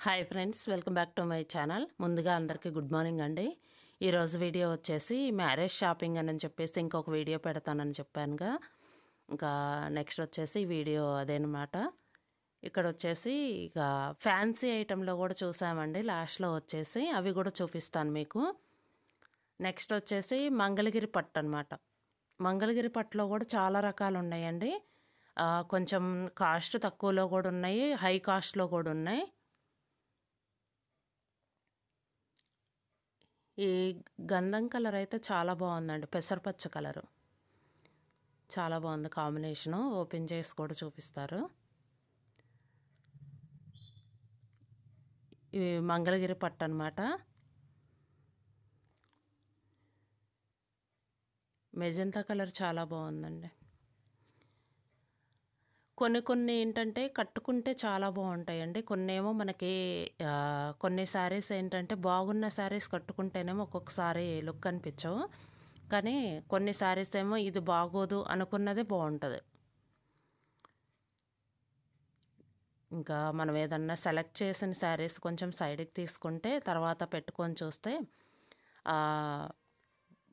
Hi friends, welcome back to my channel. ముందుగా అందరికీ good morning అండి. ఈరోజు వీడియో వచ్చేసి మ్యారేజ్ షాపింగ్ అని చెప్పేసి ఇంకొక వీడియో పెడతానని చెప్పానుగా. ఇంకా నెక్స్ట్ వచ్చేసి వీడియో అదేనమాట. ఇక్కడ వచ్చేసి ఇక ఫ్యాన్సీ ఐటెంలో కూడా చూసామండి. లాస్ట్లో వచ్చేసి అవి కూడా చూపిస్తాను మీకు. నెక్స్ట్ వచ్చేసి మంగళగిరి పట్టు అనమాట. మంగళగిరి పట్టులో కూడా చాలా రకాలు ఉన్నాయండి. కొంచెం కాస్ట్ తక్కువలో కూడా ఉన్నాయి, హై కాస్ట్లో కూడా ఉన్నాయి. ఈ గంధం కలర్ అయితే చాలా బాగుందండి, పెసరపచ్చ కలరు చాలా బాగుంది కాంబినేషను. ఓపెన్ చేసి కూడా చూపిస్తారు. ఇవి మంగళగిరి పట్టు అనమాట. మెజంతా కలర్ చాలా బాగుందండి. కొన్ని ఏంటంటే కట్టుకుంటే చాలా బాగుంటాయండి. కొన్ని ఏమో మనకి కొన్ని శారీస్ ఏంటంటే బాగున్న శారీస్ కట్టుకుంటేనేమో ఒక్కొక్కసారి లుక్ అనిపించవు. కానీ కొన్ని శారీస్ ఏమో ఇది బాగోదు అనుకున్నదే బాగుంటుంది. ఇంకా మనం ఏదన్నా సెలెక్ట్ చేసిన శారీస్ కొంచెం సైడ్కి తీసుకుంటే తర్వాత పెట్టుకొని చూస్తే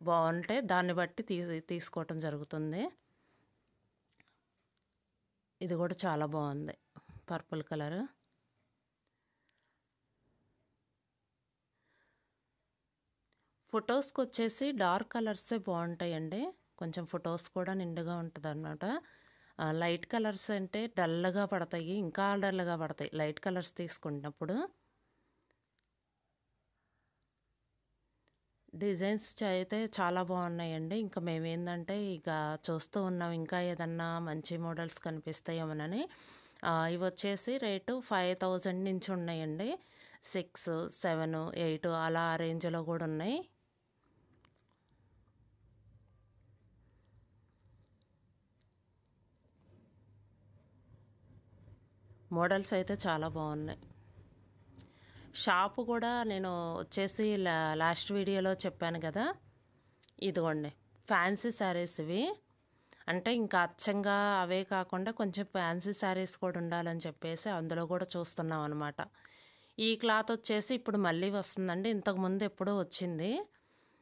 బాగుంటే దాన్ని బట్టి తీసుకోవటం జరుగుతుంది. ఇది కూడా చాలా బాగుంది, పర్పుల్ కలర్. ఫొటోస్కి వచ్చేసి డార్క్ కలర్సే బాగుంటాయండి. కొంచెం ఫొటోస్ కూడా నిండుగా ఉంటుంది అన్నమాట. లైట్ కలర్స్ అంటే డల్గా పడతాయి, ఇంకా డల్గా పడతాయి లైట్ కలర్స్ తీసుకున్నప్పుడు. డిజైన్స్ అయితే చాలా బాగున్నాయండి. ఇంకా మేమేందంటే ఇక చూస్తూ ఉన్నాం ఇంకా ఏదన్నా మంచి మోడల్స్ కనిపిస్తాయేమోనని. ఇవి వచ్చేసి రేటు 5000 నుంచి ఉన్నాయండి. 6, 7, 8 అలా రేంజ్లో కూడా ఉన్నాయి. మోడల్స్ అయితే చాలా బాగున్నాయి. షాపు కూడా నేను వచ్చేసి లాస్ట్ వీడియోలో చెప్పాను కదా, ఇదిగోండి ఫ్యాన్సీ శారీస్ ఇవి. అంటే ఇంకా అచ్చంగా అవే కాకుండా కొంచెం ఫ్యాన్సీ శారీస్ కూడా ఉండాలని చెప్పేసి అందులో కూడా చూస్తున్నాం అనమాట. ఈ క్లాత్ వచ్చేసి ఇప్పుడు మళ్ళీ వస్తుందండి. ఇంతకుముందు ఎప్పుడో వచ్చింది,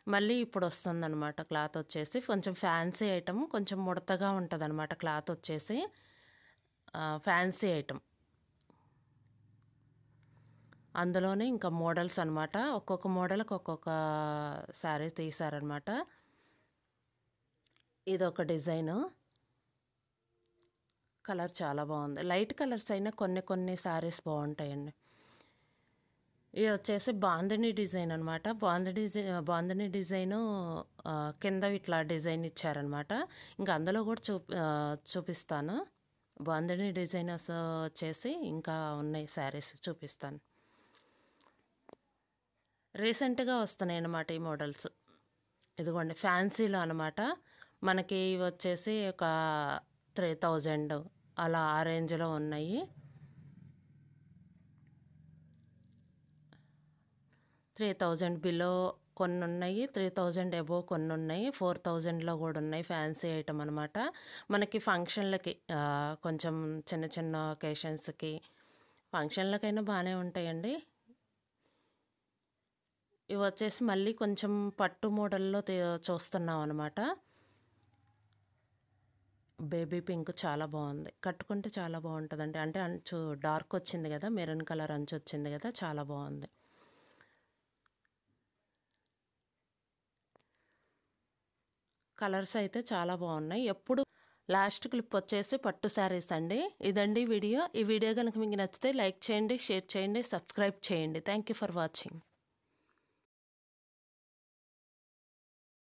మళ్ళీ ఇప్పుడు వస్తుంది అనమాట. క్లాత్ వచ్చేసి కొంచెం ఫ్యాన్సీ ఐటమ్, కొంచెం ముడతగా ఉంటుంది అనమాట. క్లాత్ వచ్చేసి ఫ్యాన్సీ ఐటమ్. అందులోనే ఇంకా మోడల్స్ అనమాట. ఒక్కొక్క మోడల్కి ఒక్కొక్క శారీ తీసారనమాట. ఇదొక డిజైను, కలర్ చాలా బాగుంది. లైట్ కలర్స్ అయినా కొన్ని శారీస్ బాగుంటాయండి. ఇది వచ్చేసి బాందిని డిజైన్ అనమాట. బాందిని డిజైను కింద ఇట్లా డిజైన్ ఇచ్చారనమాట. ఇంకా అందులో కూడా చూపిస్తాను. బాందిని డిజైనర్స్ వచ్చేసి ఇంకా ఉన్నాయి శారీస్, చూపిస్తాను. రీసెంట్గా వస్తున్నాయి అన్నమాట ఈ మోడల్స్. ఇదిగోండి ఫ్యాన్సీలో అనమాట. మనకి ఇవి వచ్చేసి ఒక 3000 అలా ఆ రేంజ్లో ఉన్నాయి. 3000 బిలో కొన్ని ఉన్నాయి, 3000 అబోవ్ కొన్ని ఉన్నాయి, 4000లో కూడా ఉన్నాయి. ఫ్యాన్సీ ఐటమ్ అనమాట. మనకి ఫంక్షన్లకి కొంచెం చిన్న ఒకేషన్స్కి ఫంక్షన్లకైనా బాగానే ఉంటాయండి. ఇవి వచ్చేసి మళ్ళీ కొంచెం పట్టు మోడల్లో చూస్తున్నాం అనమాట. బేబీ పింక్ చాలా బాగుంది, కట్టుకుంటే చాలా బాగుంటుందండి. అంటే అంచు డార్క్ వచ్చింది కదా, మెరూన్ కలర్ అంచు వచ్చింది కదా, చాలా బాగుంది. కలర్స్ అయితే చాలా బాగున్నాయి. ఎప్పుడు లాస్ట్ క్లిప్ వచ్చేసి పట్టు శారీస్ అండి. ఇదండి వీడియో. ఈ వీడియో కనుక మీకు నచ్చితే లైక్ చేయండి, షేర్ చేయండి, సబ్స్క్రైబ్ చేయండి. Thank you for watching.